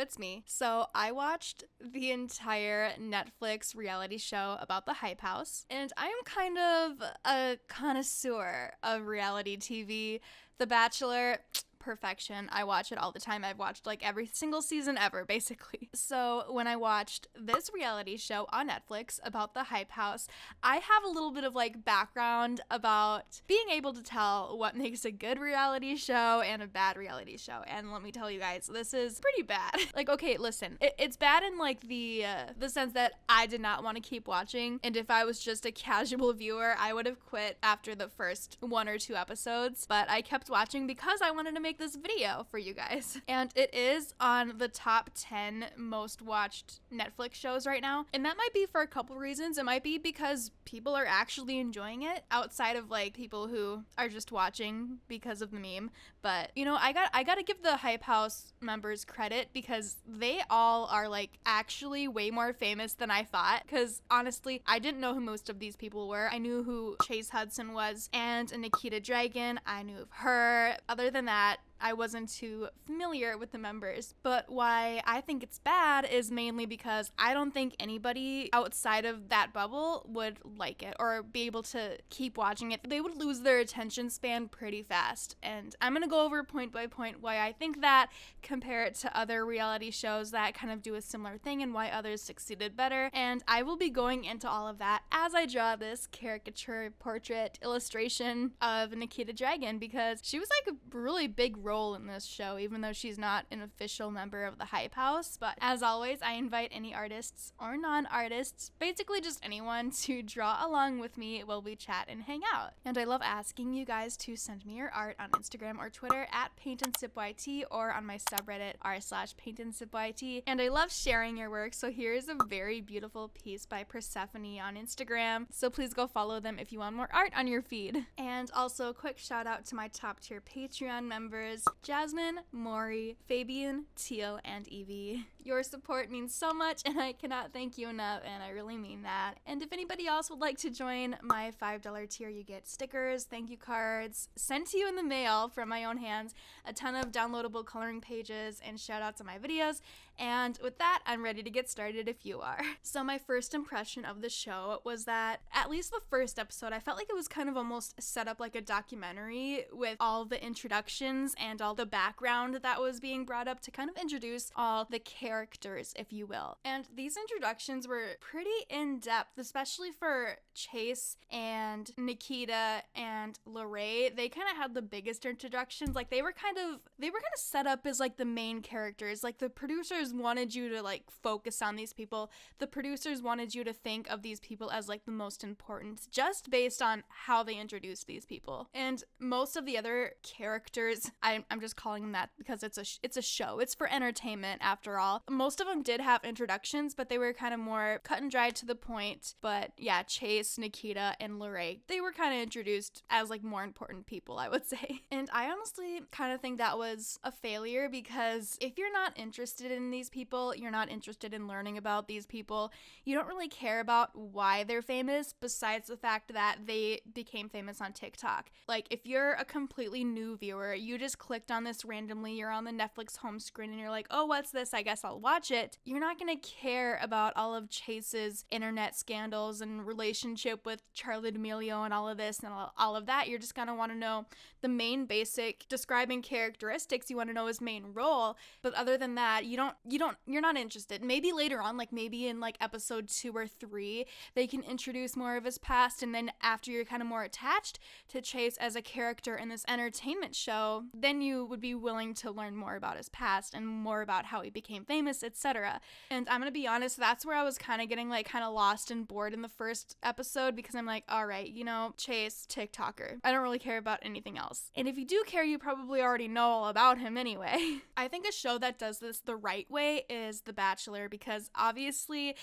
it's me. So I watched the entire Netflix reality show about the Hype House, and I am kind of a connoisseur of reality TV. The Bachelor, perfection. I watch it all the time. I've watched like every single season ever, basically. So when I watched this reality show on Netflix about the Hype House, I have a little bit of like background about being able to tell what makes a good reality show and a bad reality show. And let me tell you guys, this is pretty bad. Like, okay, listen, it's bad in like the sense that I did not want to keep watching. And if I was just a casual viewer, I would have quit after the first 1 or 2 episodes. But I kept watching because I wanted to make this video for you guys. And it is on the top 10 most watched Netflix shows right now. And that might be for a couple reasons. It might be because people are actually enjoying it outside of like people who are just watching because of the meme. But you know, I got to give the Hype House members credit because they all are like actually way more famous than I thought. Because honestly, I didn't know who most of these people were. I knew who Chase Hudson was and Nikita Dragon. I knew of her. Other than that, I wasn't too familiar with the members. But why I think it's bad is mainly because I don't think anybody outside of that bubble would like it or be able to keep watching it. They would lose their attention span pretty fast. And I'm gonna go over point by point why I think that, compare it to other reality shows that kind of do a similar thing and why others succeeded better. And I will be going into all of that as I draw this caricature portrait illustration of Nikita Dragon, because she was like a really big role in this show, even though she's not an official member of the Hype House. But as always, I invite any artists or non-artists, basically just anyone, to draw along with me while we chat and hang out. And I love asking you guys to send me your art on Instagram or Twitter at PaintandSipYT or on my subreddit r/PaintandSipYT. And I love sharing your work, so here's a very beautiful piece by Persephone on Instagram. So please go follow them if you want more art on your feed. And also, quick shout out to my top tier Patreon members, Jasmine, Maury, Fabian, Teal, and Evie. Your support means so much, and I cannot thank you enough, and I really mean that. And if anybody else would like to join my $5 tier, you get stickers, thank you cards, sent to you in the mail from my own hands, a ton of downloadable coloring pages, and shout outs on my videos. And with that, I'm ready to get started if you are. So my first impression of the show was that, at least the first episode, I felt like it was kind of almost set up like a documentary with all the introductions and all the background that was being brought up to kind of introduce all the characters, if you will. And these introductions were pretty in-depth, especially for Chase and Nikita and Lorraine. They kind of had the biggest introductions. Like they were kind of set up as like the main characters. Like the producers wanted you to like focus on these people. The producers wanted you to think of these people as like the most important, just based on how they introduced these people. And most of the other characters, I'm just calling them that because it's a show. It's for entertainment after all. Most of them did have introductions, but they were kind of more cut and dried to the point. But yeah, Chase, Nikita, and Lorraine, they were kind of introduced as like more important people, I would say. And I honestly kind of think that was a failure, because if you're not interested in these people, you're not interested in learning about these people, you don't really care about why they're famous, besides the fact that they became famous on TikTok. Like if you're a completely new viewer, you just clicked on this randomly, you're on the Netflix home screen and you're like, oh, what's this? I guess I'll watch it. You're not gonna care about all of Chase's internet scandals and relationship with Charli D'Amelio and all of this and all of that. You're just gonna want to know the main basic describing characteristics. You want to know his main role, but other than that, you're not interested. Maybe later on, like maybe in like episode 2 or 3, they can introduce more of his past, and then after you're kind of more attached to Chase as a character in this entertainment show, then you would be willing to learn more about his past and more about how he became famous, etc. And I'm gonna be honest, that's where I was kind of getting like kind of lost and bored in the first episode, because I'm like, all right, you know, Chase, TikToker, I don't really care about anything else. And if you do care, you probably already know all about him anyway. I think a show that does this the right way is The Bachelor, because obviously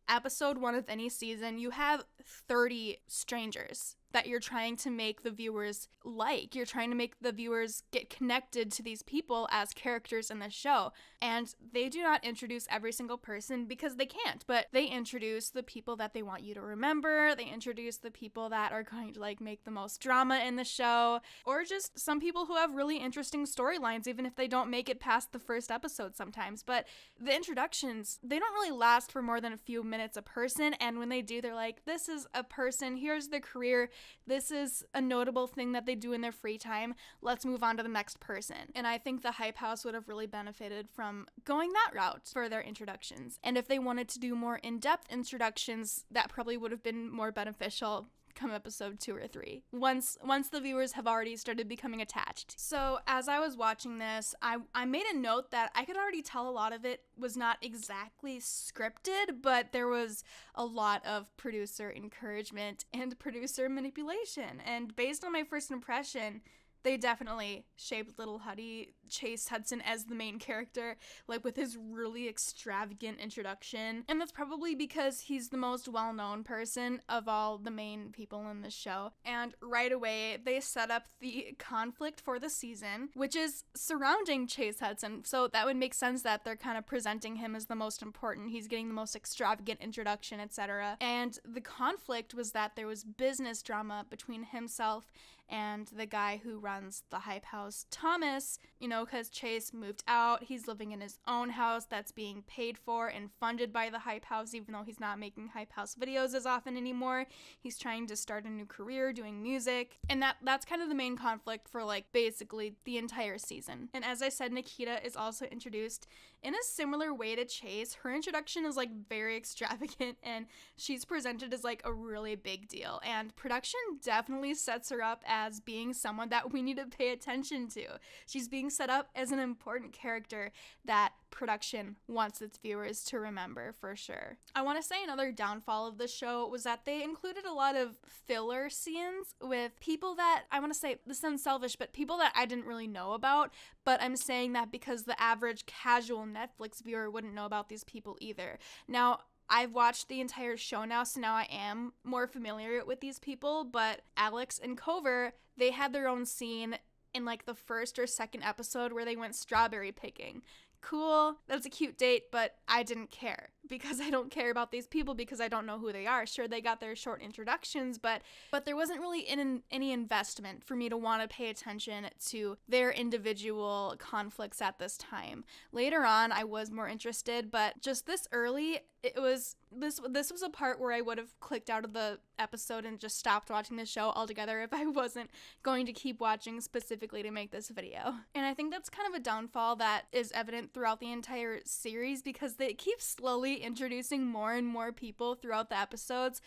episode 1 of any season, you have 30 strangers that you're trying to make the viewers like. You're trying to make the viewers get connected to these people as characters in the show. And they do not introduce every single person because they can't, but they introduce the people that they want you to remember. They introduce the people that are going to like make the most drama in the show, or just some people who have really interesting storylines, even if they don't make it past the first episode sometimes. But the introductions, they don't really last for more than a few minutes a person, and when they do, they're like, this is a person, here's their career, this is a notable thing that they do in their free time, let's move on to the next person. And I think the Hype House would have really benefited from going that route for their introductions. And if they wanted to do more in-depth introductions, that probably would have been more beneficial come episode 2 or 3, once the viewers have already started becoming attached. So as I was watching this, I made a note that I could already tell a lot of it was not exactly scripted, but there was a lot of producer encouragement and producer manipulation. And based on my first impression, they definitely shaped Little Huddy, Chase Hudson, as the main character, like with his really extravagant introduction. And that's probably because he's the most well-known person of all the main people in the show. And right away, they set up the conflict for the season, which is surrounding Chase Hudson. So that would make sense that they're kind of presenting him as the most important. He's getting the most extravagant introduction, etc. And the conflict was that there was business drama between himself and the guy who runs the Hype House, Thomas, because Chase moved out. He's living in his own house that's being paid for and funded by the Hype House, even though he's not making Hype House videos as often anymore. He's trying to start a new career doing music. And that's kind of the main conflict for like basically the entire season. And as I said, Nikita is also introduced in a similar way to Chase. Her introduction is like very extravagant and she's presented as like a really big deal. And production definitely sets her up as being someone that we need to pay attention to. She's being set up as an important character that production wants its viewers to remember for sure. I want to say another downfall of the show was that they included a lot of filler scenes with people that, I want to say, this sounds selfish, but people that I didn't really know about, but I'm saying that because the average casual Netflix viewer wouldn't know about these people either. Now, I've watched the entire show now, so now I am more familiar with these people, but Alex and Cover, they had their own scene in like the first or second episode where they went strawberry picking. Cool, that's a cute date, but I didn't care because I don't care about these people because I don't know who they are. Sure, they got their short introductions, but there wasn't really any investment for me to want to pay attention to their individual conflicts at this time. Later on, I was more interested, but just this early, this was a part where I would have clicked out of the episode and just stopped watching the show altogether if I wasn't going to keep watching specifically to make this video. And I think that's kind of a downfall that is evident throughout the entire series because they keep slowly introducing more and more people throughout the episodes.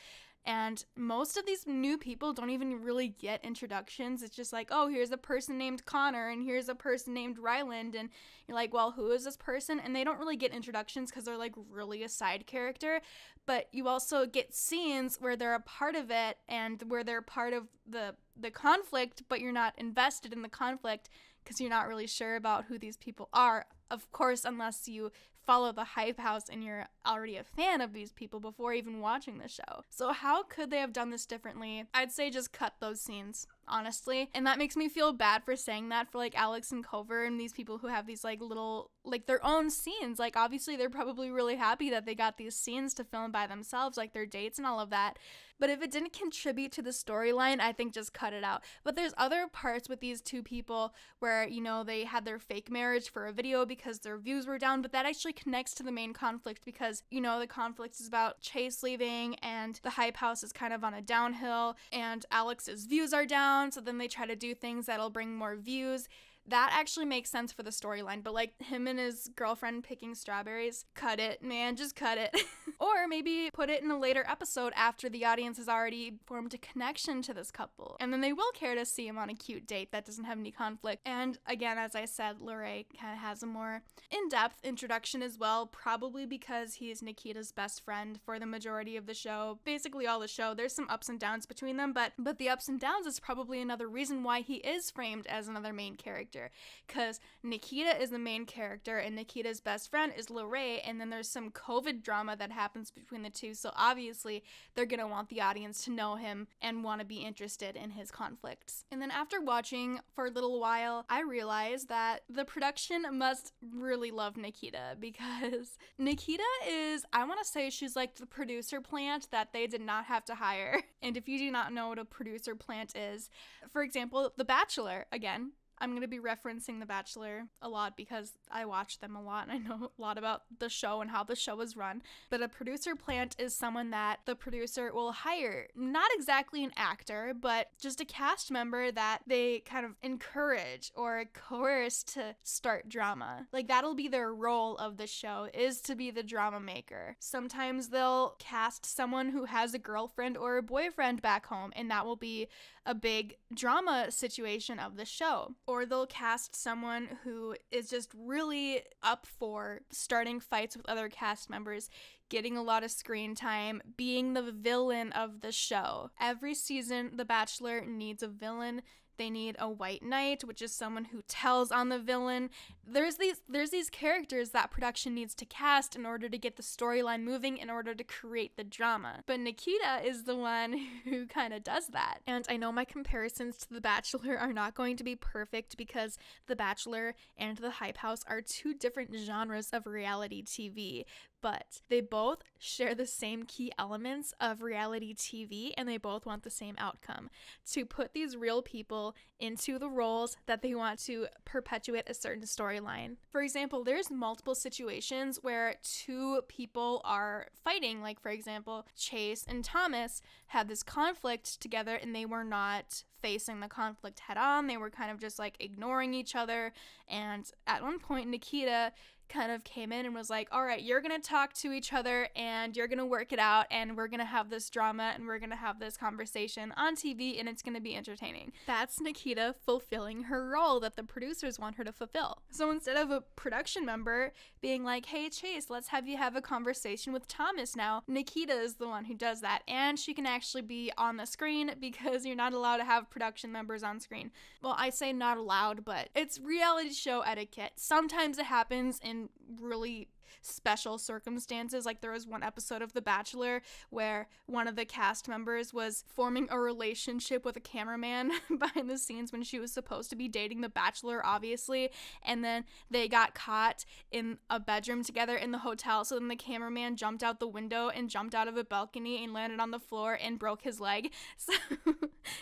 And most of these new people don't even really get introductions. It's just like, oh, here's a person named Connor and here's a person named Ryland. And you're like, well, who is this person? And they don't really get introductions because they're like really a side character. But you also get scenes where they're a part of it and where they're part of the conflict, but you're not invested in the conflict because you're not really sure about who these people are. Of course, unless you follow the Hype House and you're already a fan of these people before even watching the show. So how could they have done this differently? I'd say just cut those scenes, honestly. And that makes me feel bad for saying that for like Alex and Cover and these people who have these like little, like their own scenes. Like obviously they're probably really happy that they got these scenes to film by themselves, like their dates and all of that. But if it didn't contribute to the storyline, I think just cut it out. But there's other parts with these two people where, they had their fake marriage for a video because their views were down, but that actually connects to the main conflict because, the conflict is about Chase leaving and the Hype House is kind of on a downhill and Alex's views are down, so then they try to do things that'll bring more views. That actually makes sense for the storyline, but like him and his girlfriend picking strawberries, cut it, man, just cut it. Or maybe put it in a later episode after the audience has already formed a connection to this couple. And then they will care to see him on a cute date that doesn't have any conflict. And again, as I said, Lorray kind of has a more in-depth introduction as well, probably because he is Nikita's best friend for the majority of the show. Basically all the show. There's some ups and downs between them, but the ups and downs is probably another reason why he is framed as another main character. character, because Nikita is the main character and Nikita's best friend is Lorraine, and then there's some COVID drama that happens between the two, so obviously they're gonna want the audience to know him and want to be interested in his conflicts. And then after watching for a little while, I realized that the production must really love Nikita, because Nikita is, I want to say she's like the producer plant that they did not have to hire. And if you do not know what a producer plant is, for example, The Bachelor, again, I'm going to be referencing The Bachelor a lot because I watch them a lot and I know a lot about the show and how the show is run. But a producer plant is someone that the producer will hire. Not exactly an actor, but just a cast member that they kind of encourage or coerce to start drama. Like, that'll be their role of the show, is to be the drama maker. Sometimes they'll cast someone who has a girlfriend or a boyfriend back home, and that will be a big drama situation of the show. Or they'll cast someone who is just really up for starting fights with other cast members, getting a lot of screen time, being the villain of the show. Every season, The Bachelor needs a villain. They need a white knight, which is someone who tells on the villain. There's these characters that production needs to cast in order to get the storyline moving, in order to create the drama. But Nikita is the one who kind of does that. And I know my comparisons to The Bachelor are not going to be perfect, because The Bachelor and The Hype House are two different genres of reality TV. But they both share the same key elements of reality TV, and they both want the same outcome: to put these real people into the roles that they want to perpetuate a certain storyline. For example, there's multiple situations where two people are fighting. Like, for example, Chase and Thomas had this conflict together, and they were not facing the conflict head on. They were kind of just like ignoring each other. And at one point, Nikita kind of came in and was like, all right, you're gonna talk to each other and you're gonna work it out, and we're gonna have this drama and we're gonna have this conversation on TV, and it's gonna be entertaining. That's Nikita fulfilling her role that the producers want her to fulfill. So instead of a production member being like, hey Chase, let's have you have a conversation with Thomas now, Nikita is the one who does that, and she can actually be on the screen, because you're not allowed to have production members on screen. Well, I say not allowed, but it's reality show etiquette. Sometimes it happens in really special circumstances. Like, there was one episode of The Bachelor where one of the cast members was forming a relationship with a cameraman behind the scenes when she was supposed to be dating the Bachelor, obviously, and then they got caught in a bedroom together in the hotel. So then the cameraman jumped out the window and jumped out of a balcony and landed on the floor and broke his leg. So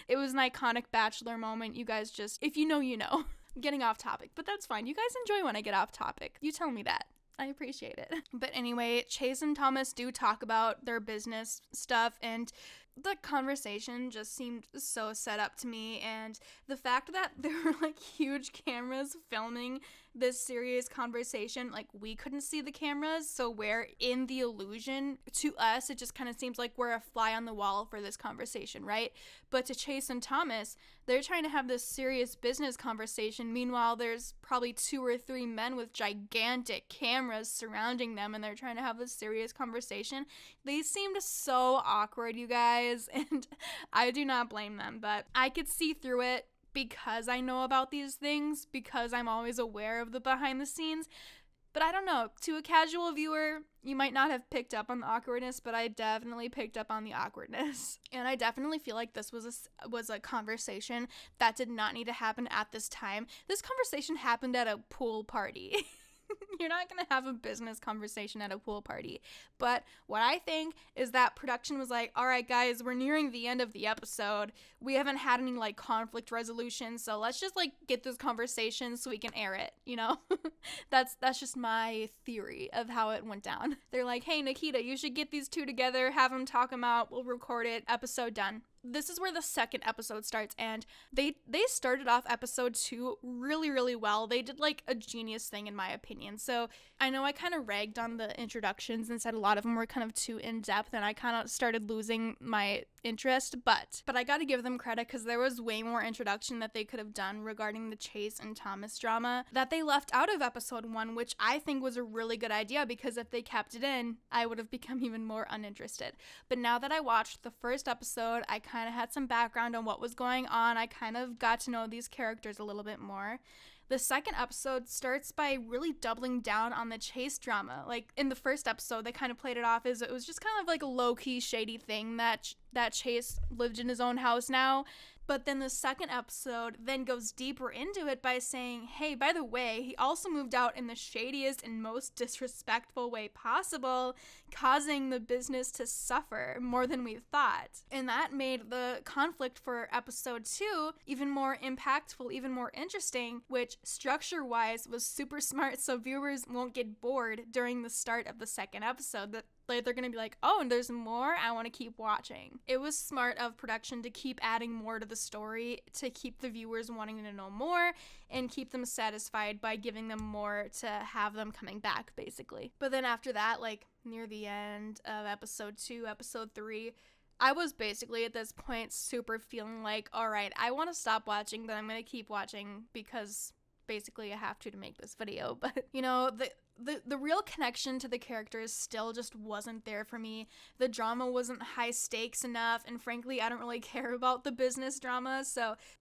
it was an iconic Bachelor moment. You guys just, if you know, you know. I'm getting off topic, but that's fine. You guys enjoy when I get off topic. You tell me that. I appreciate it. But anyway, Chase and Thomas do talk about their business stuff, and the conversation just seemed so set up to me. And the fact that there were like huge cameras filming this serious conversation, like, we couldn't see the cameras, so we're in the illusion. To us, it just kind of seems like we're a fly on the wall for this conversation, right? But to Chase and Thomas, they're trying to have this serious business conversation. Meanwhile, there's probably 2 or 3 men with gigantic cameras surrounding them, and they're trying to have this serious conversation. They seemed so awkward, you guys, and I do not blame them, but I could see through it because I know about these things, because I'm always aware of the behind the scenes. But I don't know, to a casual viewer, you might not have picked up on the awkwardness, but I definitely picked up on the awkwardness. And I definitely feel like this was a conversation that did not need to happen at this time. This conversation happened at a pool party. You're not going to have a business conversation at a pool party. But what I think is that production was like, all right, guys, we're nearing the end of the episode. We haven't had any, like, conflict resolution, so let's just, like, get this conversation so we can air it, you know? That's just my theory of how it went down. They're like, hey, Nikita, you should get these two together, have them talk them out, we'll record it, episode done. This is where the second episode starts, and they started off episode 2 really, really well. They did, like, a genius thing, in my opinion. So I know I kind of ragged on the introductions and said a lot of them were kind of too in-depth, and I kind of started losing my interest, but I gotta give them credit, because there was way more introduction that they could have done regarding the Chase and Thomas drama that they left out of episode 1, which I think was a really good idea, because if they kept it in, I would have become even more uninterested. But now that I watched the first episode, I kind of had some background on what was going on. I kind of got to know these characters a little bit more. The second episode starts by really doubling down on the Chase drama. Like in the first episode, they kind of played it off as it was just kind of like a low-key shady thing that Chase lived in his own house now. But then the second episode then goes deeper into it by saying, hey, by the way, he also moved out in the shadiest and most disrespectful way possible, causing the business to suffer more than we thought. And that made the conflict for episode 2 even more impactful, even more interesting, which structure-wise was super smart so viewers won't get bored during the start of the second episode. They're gonna be like, oh, and there's more? I want to keep watching. It was smart of production to keep adding more to the story, to keep the viewers wanting to know more, and keep them satisfied by giving them more to have them coming back, basically. But then after that, like, near the end of episode 2, episode 3, I was basically at this point super feeling like, all right, I want to stop watching, but I'm gonna keep watching because basically I have to make this video. But, you know, the real connection to the characters still just wasn't there for me. The drama wasn't high stakes enough, and frankly, I don't really care about the business drama.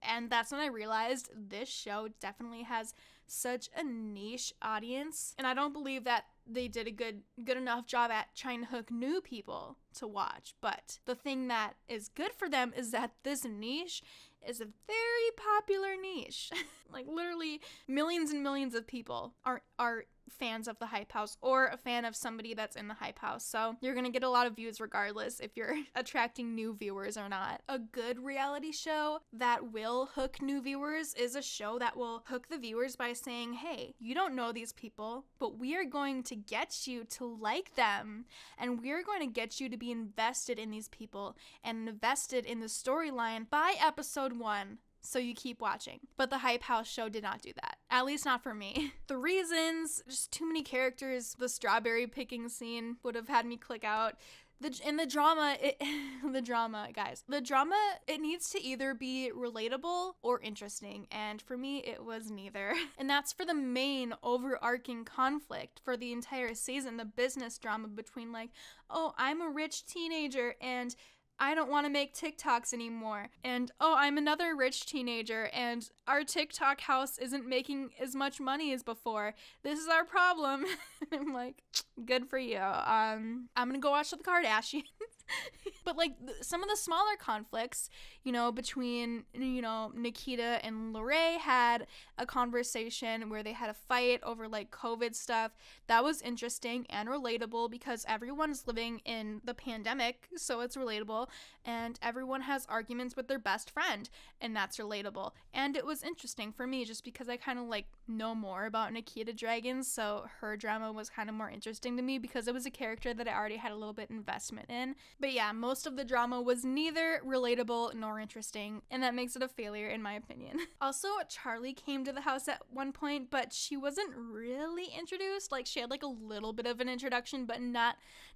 And that's when I realized this show definitely has such a niche audience, and I don't believe that they did a good enough job at trying to hook new people to watch. But the thing that is good for them is that this niche is a very popular niche. Like literally millions and millions of people are fans of the Hype House or a fan of somebody that's in the Hype House. So you're gonna get a lot of views regardless if you're attracting new viewers or not. A good reality show that will hook new viewers is a show that will hook the viewers by saying, hey, you don't know these people, but we are going to get you to like them, and we're going to get you to be invested in these people and invested in the storyline by episode 1. So you keep watching. But the Hype House show did not do that. At least not for me. The reasons, just too many characters. The strawberry picking scene would have had me click out. The drama, guys. The drama, it needs to either be relatable or interesting. And for me, it was neither. And that's for the main overarching conflict for the entire season. The business drama between like, oh, I'm a rich teenager and I don't want to make TikToks anymore. And, oh, I'm another rich teenager and our TikTok house isn't making as much money as before. This is our problem. I'm like, good for you. I'm going to go watch the Kardashians. But like some of the smaller conflicts, you know, between, you know, Nikita and Lorraine had a conversation where they had a fight over like COVID stuff. That was interesting and relatable because everyone's living in the pandemic, so it's relatable, and everyone has arguments with their best friend, and that's relatable. And it was interesting for me just because I kind of like know more about Nikita Dragon, so her drama was kind of more interesting to me because it was a character that I already had a little bit investment in. But yeah, most of the drama was neither relatable nor interesting, and that makes it a failure in my opinion. Also, Charlie came to the house at one point, but she wasn't really introduced. Like, she had like a little bit of an introduction, but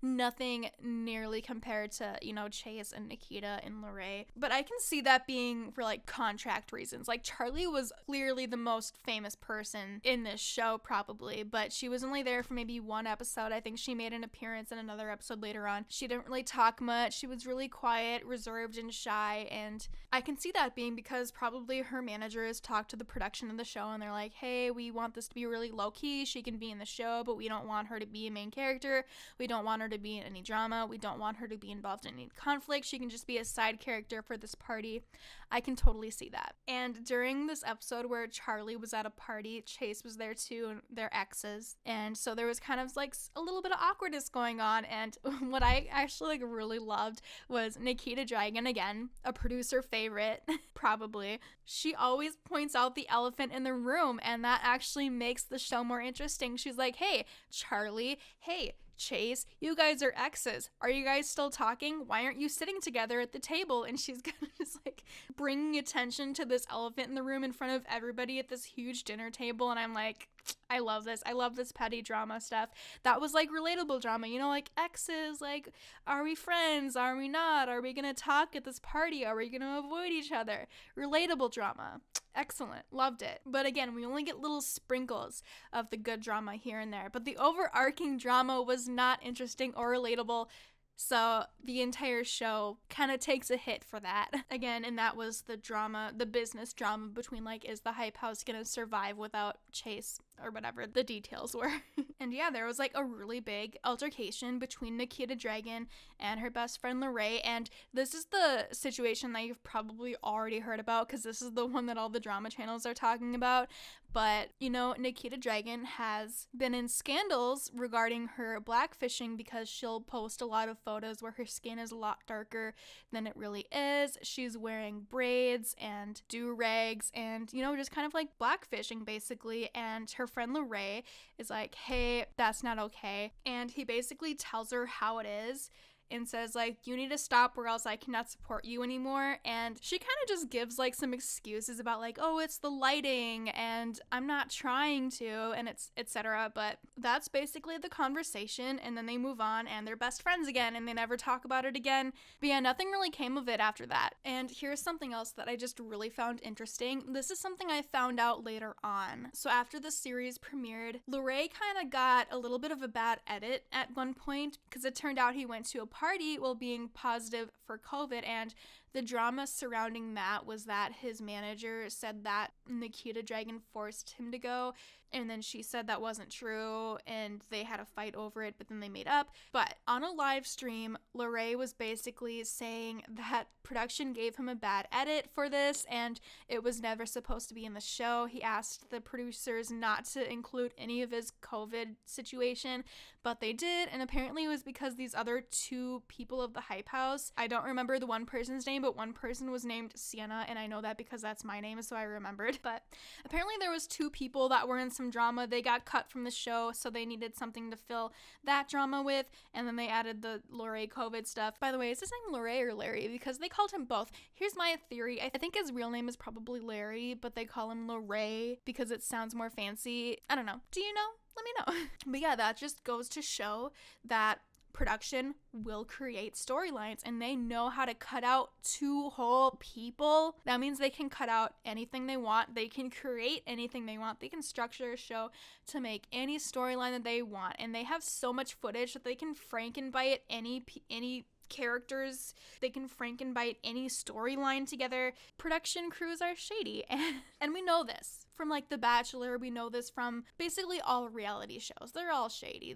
nothing nearly compared to, you know, Chase and Nikita and Lorraine. But I can see that being for like contract reasons. Like, Charlie was clearly the most famous person in this show probably, but she was only there for maybe one episode. I think she made an appearance in another episode later on. She didn't really talk much. She was really quiet, reserved, and shy, and I can see that being because probably her managers talked to the production of the show and they're like, hey, we want this to be really low-key. She can be in the show, but we don't want her to be a main character. We don't want her to be in any drama. We don't want her to be involved in any conflict. She can just be a side character for this party. I can totally see that. And during this episode where Charlie was at a party, Chase was there too, and their exes, and so there was kind of like a little bit of awkwardness going on. And what I actually like really loved was Nikita Dragon, again, a producer favorite, probably. She always points out the elephant in the room, and that actually makes the show more interesting. She's like, hey, Charlie, hey, Chase, you guys are exes. Are you guys still talking? Why aren't you sitting together at the table? And she's kind of just like bringing attention to this elephant in the room in front of everybody at this huge dinner table. And I'm like, I love this. I love this petty drama stuff. That was like relatable drama, you know, like exes, like, are we friends? Are we not? Are we gonna talk at this party? Are we gonna avoid each other? Relatable drama. Excellent. Loved it. But again, we only get little sprinkles of the good drama here and there. But the overarching drama was not interesting or relatable So the entire show kind of takes a hit for that. Again, and that was the drama, the business drama between like, is the Hype House gonna survive without Chase or whatever the details were. And yeah, there was like a really big altercation between Nikita Dragon and her best friend Lorraine. And this is the situation that you've probably already heard about because this is the one that all the drama channels are talking about. But, you know, Nikita Dragon has been in scandals regarding her blackfishing because she'll post a lot of photos where her skin is a lot darker than it really is. She's wearing braids and do-rags and, you know, just kind of like blackfishing basically. And her friend Lorraine is like, hey, that's not okay. And he basically tells her how it is and says like, you need to stop or else I cannot support you anymore. And she kind of just gives like some excuses about like, oh, it's the lighting and I'm not trying to, and it's etc. But that's basically the conversation, and then they move on and they're best friends again and they never talk about it again. But yeah, nothing really came of it after that. And here's something else that I just really found interesting. This is something I found out later on. So after the series premiered, Lorraine kind of got a little bit of a bad edit at one point because it turned out he went to a party while being positive for COVID, and the drama surrounding that was that his manager said that Nikita Dragon forced him to go, and then she said that wasn't true, and they had a fight over it, but then they made up. But on a live stream, Lorraine was basically saying that production gave him a bad edit for this, and it was never supposed to be in the show. He asked the producers not to include any of his COVID situation, but they did, and apparently it was because these other two people of the Hype House, I don't remember the one person's name, but one person was named Sienna, and I know that because that's my name, so I remembered. But apparently there was two people that were in some drama. They got cut from the show, so they needed something to fill that drama with, and then they added the Lorraine COVID stuff. By the way, is his name Lorraine or Larry? Because they called him both. Here's my theory. I think his real name is probably Larry, but they call him Lorraine because it sounds more fancy. I don't know. Do you know? Let me know. But yeah, that just goes to show that production will create storylines, and they know how to cut out two whole people. That means they can cut out anything they want. They can create anything they want. They can structure a show to make any storyline that they want, and they have so much footage that they can Frankenbite any characters. They can Frankenbite any storyline together. Production crews are shady, and we know this from like The Bachelor. We know this from basically all reality shows. They're all shady.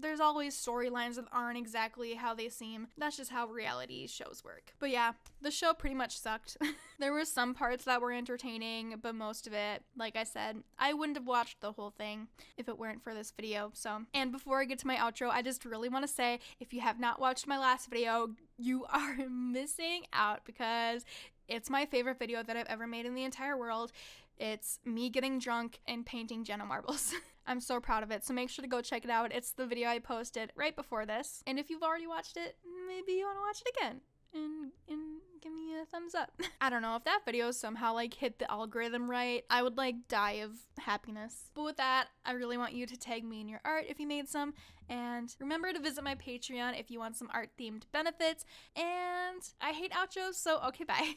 There's always storylines that aren't exactly how they seem. That's just how reality shows work. But yeah, the show pretty much sucked. There were some parts that were entertaining, but most of it, like I said, I wouldn't have watched the whole thing if it weren't for this video. So, and before I get to my outro, I just really want to say, if you have not watched my last video, you are missing out because it's my favorite video that I've ever made in the entire world. It's me getting drunk and painting Jenna marbles. I'm so proud of it, so make sure to go check it out. It's the video I posted right before this. And if you've already watched it, maybe you want to watch it again and give me a thumbs up. I don't know, if that video somehow like hit the algorithm right, I would like die of happiness. But with that, I really want you to tag me in your art if you made some, and remember to visit my Patreon if you want some art themed benefits. And I hate outros, so okay, bye.